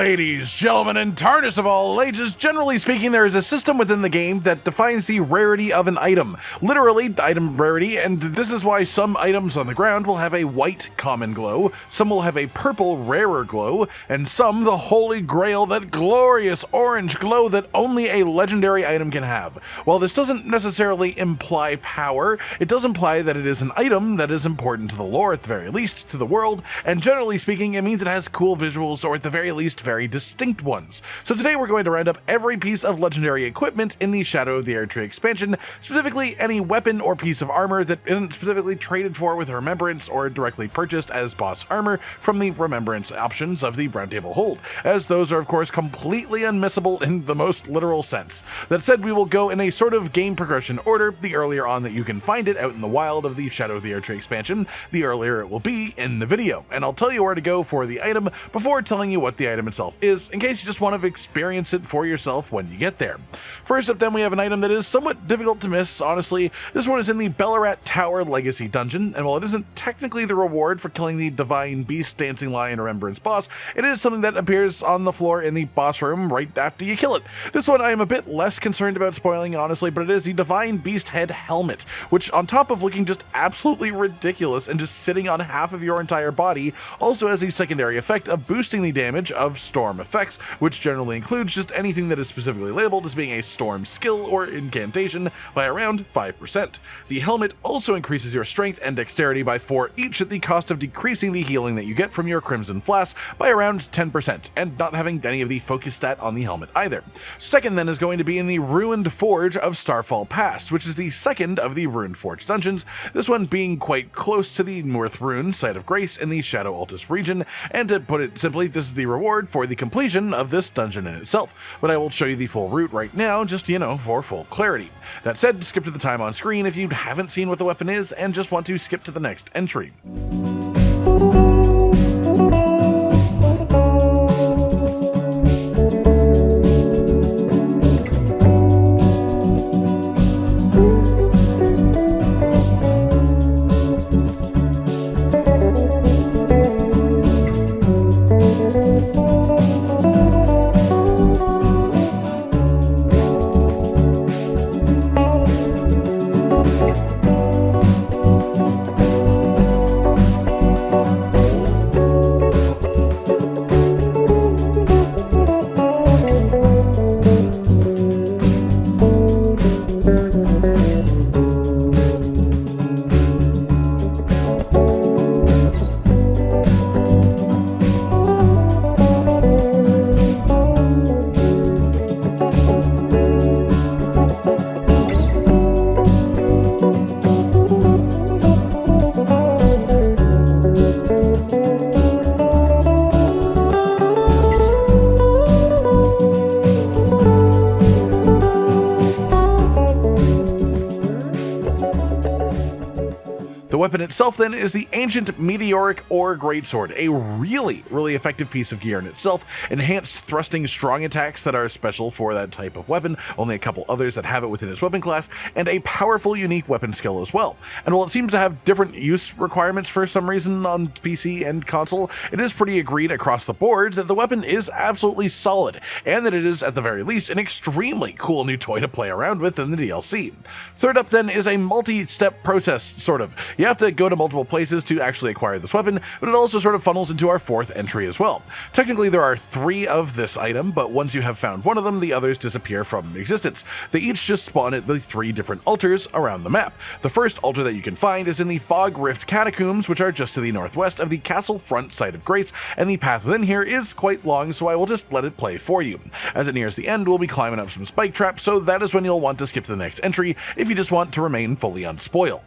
Ladies, gentlemen, and tarnished of all ages, generally speaking, there is a system within the game that defines the rarity of an item. Literally, item rarity, and this is why some items on the ground will have a white common glow, some will have a purple rarer glow, and some the holy grail, that glorious orange glow that only a legendary item can have. While this doesn't necessarily imply power, it does imply that it is an item that is important to the lore, at the very least, to the world, and generally speaking, it means it has cool visuals, or at the very least, very distinct ones. So today we're going to round up every piece of legendary equipment in the Shadow of the Erdtree expansion, specifically any weapon or piece of armor that isn't specifically traded for with Remembrance or directly purchased as boss armor from the Remembrance options of the Roundtable Hold, as those are of course completely unmissable in the most literal sense. That said, we will go in a sort of game progression order. The earlier on that you can find it out in the wild of the Shadow of the Erdtree expansion, the earlier it will be in the video, and I'll tell you where to go for the item before telling you what the item itself is, in case you just want to experience it for yourself when you get there. First up then, we have an item that is somewhat difficult to miss, honestly. This one is in the Ballarat Tower Legacy Dungeon, and while it isn't technically the reward for killing the Divine Beast Dancing Lion Remembrance boss, it is something that appears on the floor in the boss room right after you kill it. This one I am a bit less concerned about spoiling, honestly, but it is the Divine Beast Head Helmet, which on top of looking just absolutely ridiculous and just sitting on half of your entire body, also has the secondary effect of boosting the damage of storm effects, which generally includes just anything that is specifically labeled as being a storm skill or incantation by around 5%. The helmet also increases your strength and dexterity by 4 each, at the cost of decreasing the healing that you get from your Crimson Flask by around 10%, and not having any of the focus stat on the helmet either. Second then is going to be in the Ruined Forge of Starfall Past, which is the second of the Ruined Forge dungeons, this one being quite close to the North Rune Site of Grace in the Shadow Altus region, and to put it simply, this is the reward for the completion of this dungeon in itself, but I will show you the full route right now, just, for full clarity. That said, skip to the time on screen if you haven't seen what the weapon is and just want to skip to the next entry. The weapon itself then is the Ancient Meteoric or Greatsword, a really effective piece of gear in itself, enhanced thrusting strong attacks that are special for that type of weapon, only a couple others that have it within its weapon class, and a powerful unique weapon skill as well. And while it seems to have different use requirements for some reason on PC and console, it is pretty agreed across the board that the weapon is absolutely solid, and that it is at the very least an extremely cool new toy to play around with in the DLC. Third up then is a multi-step process, sort of. You have to go to multiple places to actually acquire this weapon, but it also sort of funnels into our fourth entry as well. Technically there are 3 of this item, but once you have found one of them, the others disappear from existence. They each just spawn at the 3 different altars around the map. The first altar that you can find is in the Fog Rift Catacombs, which are just to the northwest of the Castle Front Site of Grace, and the path within here is quite long, so I will just let it play for you. As it nears the end, we'll be climbing up some spike traps, so that is when you'll want to skip to the next entry if you just want to remain fully unspoiled.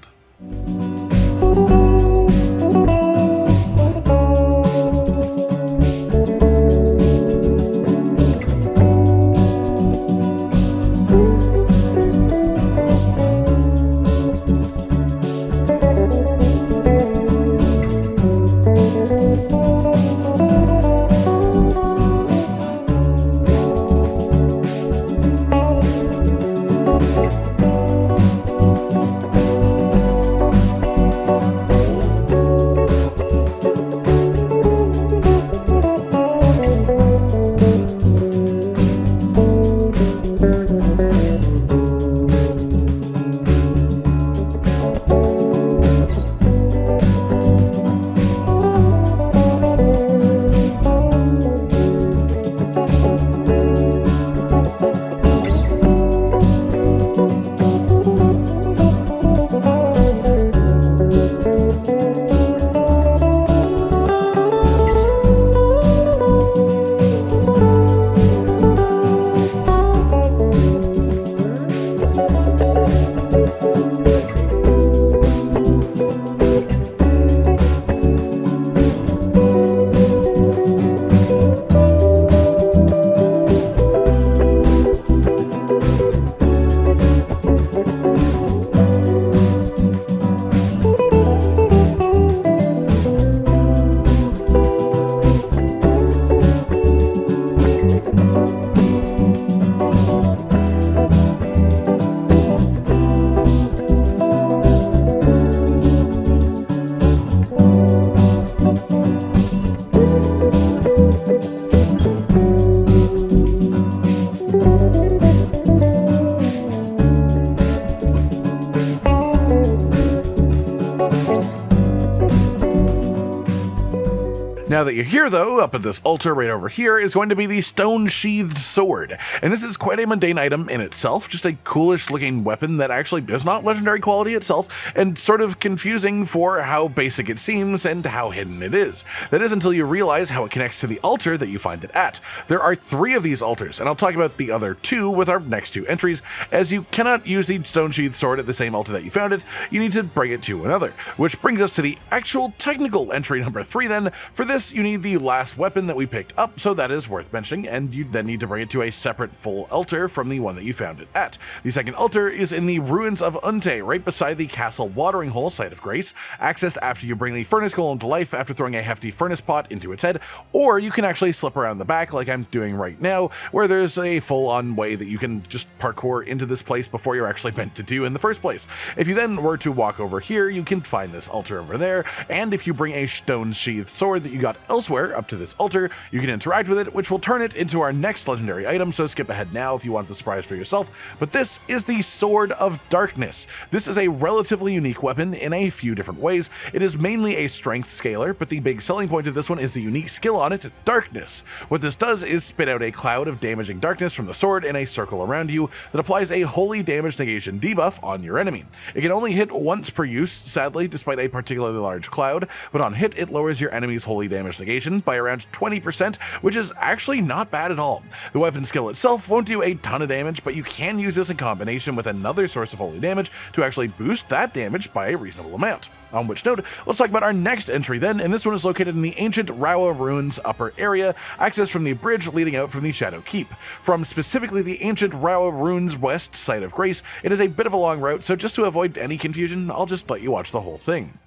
Now that you're here though, up at this altar right over here is going to be the stone-sheathed sword. And this is quite a mundane item in itself, just a coolish looking weapon that actually is not legendary quality itself, and sort of confusing for how basic it seems and how hidden it is. That is until you realize how it connects to the altar that you find it at. There are 3 of these altars, and I'll talk about the other 2 with our next 2 entries, as you cannot use the stone-sheathed sword at the same altar that you found it, you need to bring it to another. Which brings us to the actual technical entry number 3 then. For this, you need the last weapon that we picked up, so that is worth mentioning, and you then need to bring it to a separate full altar from the one that you found it at. The second altar is in the ruins of Unte, right beside the castle watering hole site of grace, accessed after you bring the furnace golem to life after throwing a hefty furnace pot into its head, or you can actually slip around the back like I'm doing right now, where there's a full-on way that you can just parkour into this place before you're actually meant to do in the first place. If you then were to walk over here, you can find this altar over there, and if you bring a stone-sheathed sword that you got elsewhere up to this altar, you can interact with it, which will turn it into our next legendary item, so skip ahead now if you want the surprise for yourself. But this is the Sword of Darkness. This is a relatively unique weapon in a few different ways. It is mainly a strength scaler, but the big selling point of this one is the unique skill on it, Darkness. What this does is spit out a cloud of damaging darkness from the sword in a circle around you that applies a holy damage negation debuff on your enemy. It can only hit once per use, sadly, despite a particularly large cloud, but on hit it lowers your enemy's holy damage negation by around 20%, which is actually not bad at all. The weapon skill itself won't do a ton of damage, but you can use this in combination with another source of holy damage to actually boost that damage by a reasonable amount. On which note, let's talk about our next entry then, and this one is located in the ancient Rawa Ruins upper area, accessed from the bridge leading out from the Shadow Keep. From specifically the ancient Rawa Ruins west site of grace, it is a bit of a long route, so just to avoid any confusion, I'll just let you watch the whole thing.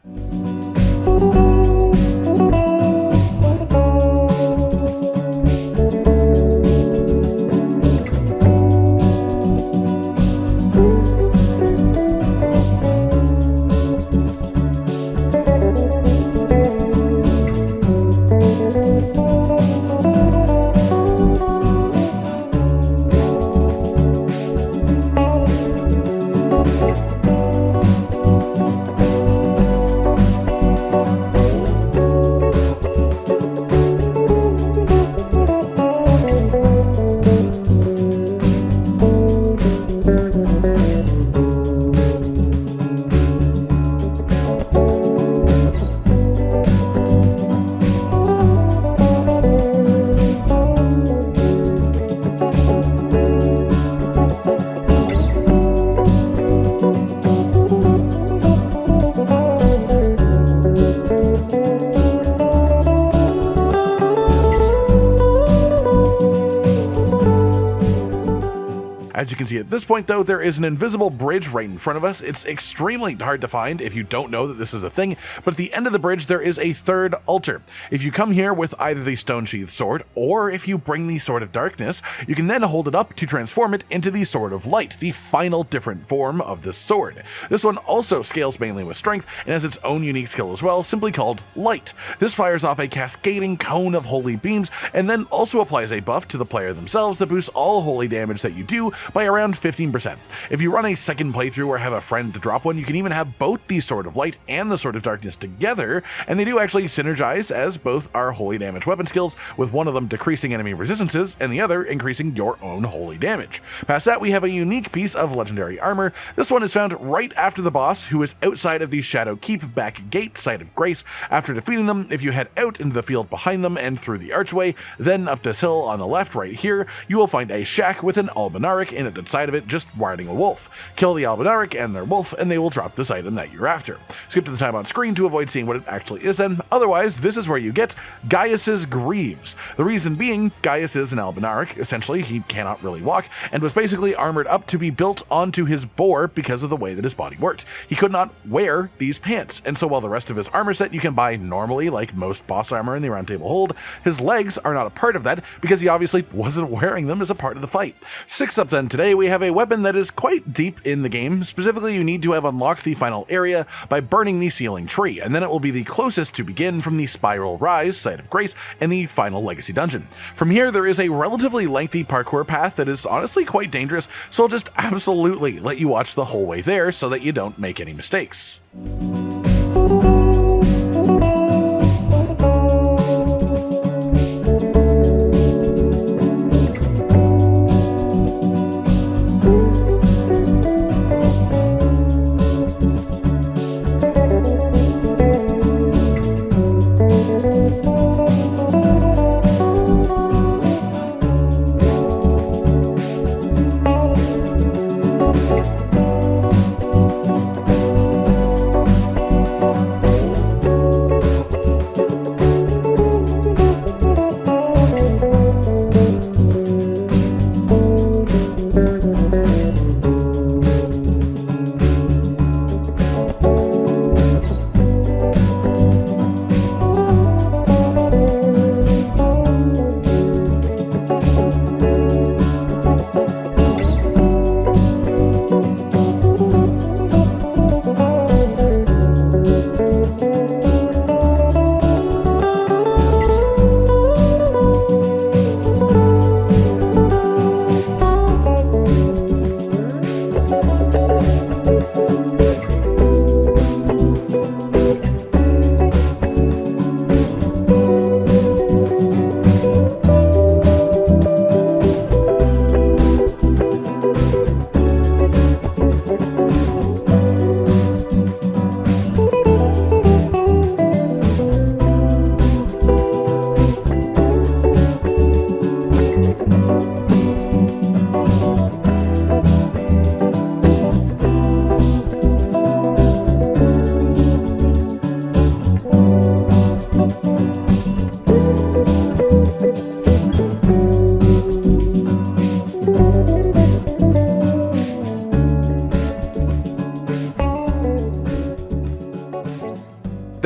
As you can see at this point though, there is an invisible bridge right in front of us. It's extremely hard to find if you don't know that this is a thing, but at the end of the bridge there is a third altar. If you come here with either the stone-sheathed sword, or if you bring the Sword of Darkness, you can then hold it up to transform it into the Sword of Light, the final different form of this sword. This one also scales mainly with strength, and has its own unique skill as well, simply called Light. This fires off a cascading cone of holy beams, and then also applies a buff to the player themselves that boosts all holy damage that you do by around 15%. If you run a second playthrough or have a friend to drop one, you can even have both the Sword of Light and the Sword of Darkness together, and they do actually synergize as both are holy damage weapon skills, with one of them decreasing enemy resistances and the other increasing your own holy damage. Past that, we have a unique piece of legendary armor. This one is found right after the boss, who is outside of the Shadow Keep back gate site of grace. After defeating them, if you head out into the field behind them and through the archway, then up this hill on the left right here, you will find a shack with an albinaric in it inside of it, just riding a wolf. Kill the albinaric and their wolf, and they will drop this item that you're after. Skip to the time on screen to avoid seeing what it actually is then. Otherwise, this is where you get Gaius's greaves. The reason being, Gaius is an albinaric. Essentially, he cannot really walk, and was basically armored up to be built onto his boar because of the way that his body worked. He could not wear these pants, and so while the rest of his armor set you can buy normally, like most boss armor in the Round Table Hold, his legs are not a part of that because he obviously wasn't wearing them as a part of the fight. Sixth up then today, we have a weapon that is quite deep in the game. Specifically, you need to have unlocked the final area by burning the sealing tree, and then it will be the closest to begin from the Spiral Rise site of grace and the final legacy dungeon. From here, there is a relatively lengthy parkour path that is honestly quite dangerous, so I'll just absolutely let you watch the whole way there so that you don't make any mistakes.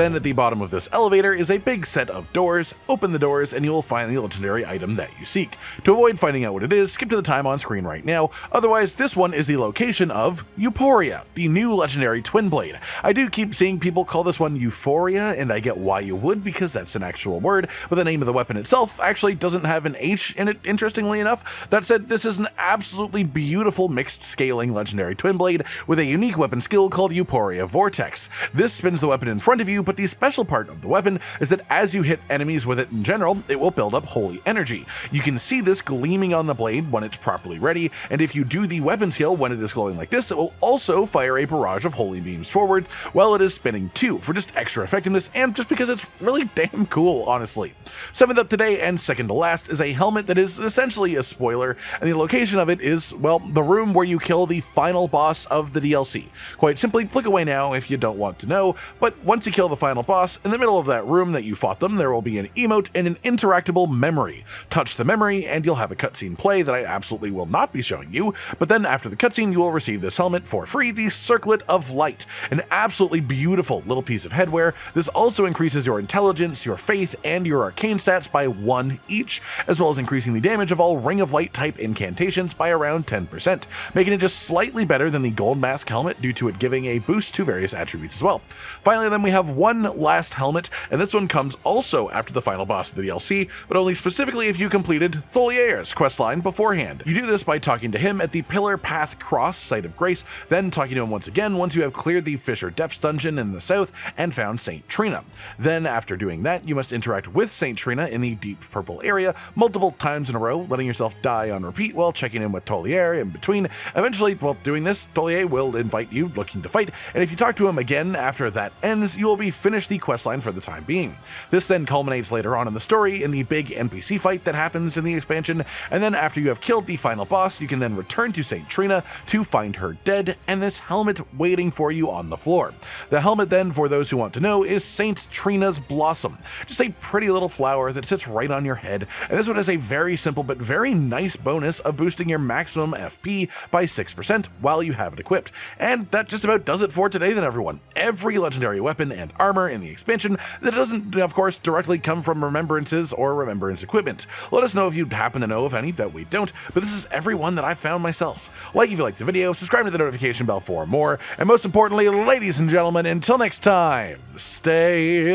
Then at the bottom of this elevator is a big set of doors. Open the doors and you will find the legendary item that you seek. To avoid finding out what it is, skip to the time on screen right now. Otherwise, this one is the location of Euporia, the new legendary twinblade. I do keep seeing people call this one Euphoria, and I get why you would, because that's an actual word, but the name of the weapon itself actually doesn't have an H in it, interestingly enough. That said, this is an absolutely beautiful mixed scaling legendary twinblade with a unique weapon skill called Euporia Vortex. This spins the weapon in front of you, but the special part of the weapon is that as you hit enemies with it in general, it will build up holy energy. You can see this gleaming on the blade when it's properly ready, and if you do the weapon skill when it is glowing like this, it will also fire a barrage of holy beams forward while it is spinning too, for just extra effectiveness and just because it's really damn cool, honestly. 7th up today and second to last is a helmet that is essentially a spoiler, and the location of it is, well, the room where you kill the final boss of the DLC. Quite simply, click away now if you don't want to know, but once you kill the final boss, in the middle of that room that you fought them, there will be an emote and an interactable memory. Touch the memory and you'll have a cutscene play that I absolutely will not be showing you, but then after the cutscene you will receive this helmet for free, the Circlet of Light, an absolutely beautiful little piece of headwear. This also increases your intelligence, your faith, and your arcane stats by 1 each, as well as increasing the damage of all Ring of Light type incantations by around 10%, making it just slightly better than the Gold Mask helmet due to it giving a boost to various attributes as well. Finally, then we have one last helmet, and this one comes also after the final boss of the DLC, but only specifically if you completed Tholier's questline beforehand. You do this by talking to him at the Pillar Path Cross Site of Grace, then talking to him once again once you have cleared the Fisher Depths dungeon in the south and found St. Trina. Then after doing that, you must interact with St. Trina in the deep purple area multiple times in a row, letting yourself die on repeat while checking in with Tolier in between. Eventually, while doing this, Tolier will invite you looking to fight, and if you talk to him again after that ends, you will be finished the questline for the time being. This then culminates later on in the story in the big NPC fight that happens in the expansion, and then after you have killed the final boss, you can then return to St. Trina to find her dead and this helmet waiting for you on the floor. The helmet then, for those who want to know, is St. Trina's Blossom, just a pretty little flower that sits right on your head, and this one has a very simple but very nice bonus of boosting your maximum FP by 6% while you have it equipped. And that just about does it for today then, everyone. Every legendary weapon and armor in the expansion that doesn't, of course, directly come from remembrances or remembrance equipment. Let us know if you happen to know of any that we don't, but this is every one that I've found myself. Like if you liked the video, subscribe to the notification bell for more, and most importantly, ladies and gentlemen, until next time, stay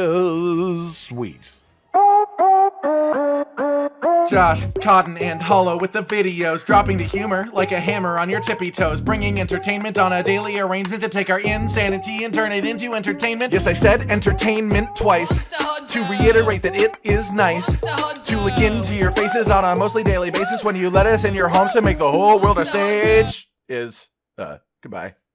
sweet. Josh, Cotton, and Hollow with the videos, dropping the humor like a hammer on your tippy toes, bringing entertainment on a daily arrangement to take our insanity and turn it into entertainment. Yes, I said entertainment twice, to reiterate that it is nice to look into your faces on a mostly daily basis when you let us in your homes to make the whole world a stage. Goodbye.